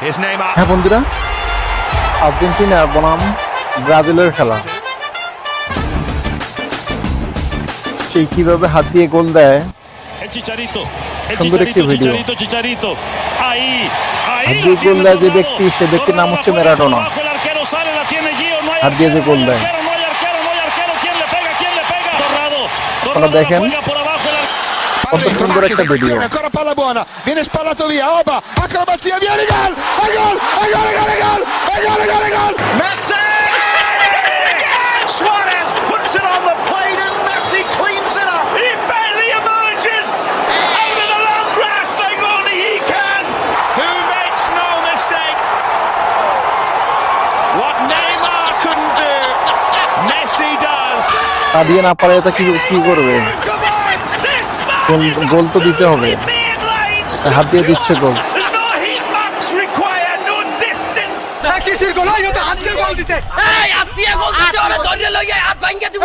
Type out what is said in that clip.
হ্যাঁ বন্ধুরা, আর্জেন্টিনা বনাম ব্রাজিলের খেলা, সেই কিভাবে হাত দিয়ে গোল দেয় সুন্দর একটি ভিডিও। হাত দিয়ে গোল দেয় যে ব্যক্তি, সে ব্যক্তির নাম হচ্ছে ম্যারাডোনা। হাত দিয়ে যে গোল দেয়, আপনারা দেখেন কত সুন্দর একটা video. Ancora palla buona, viene spallato via, Oba, acrobazia, viene gol! E gol! E gol! E gol! E gol! E gol! E gol! E gol! Messi! Suarez puts it on the plate and Messi cleans it up. He finally emerges out of the long grass like only he can. Who makes no mistake? What Neymar couldn't do, Messi does. তা দিয়ে না পারে তা কি করবে? গোল তো দিতে হবে, হাত দিয়ে দিচ্ছে গোল। There's no heat maps required, no distance. কিসের গোল? এই তো আজকে গোল দিছে। এই হাত দিয়ে গোল দিছে, ওরে ধরে লইয়া হাত ভাঙিয়ে দিব।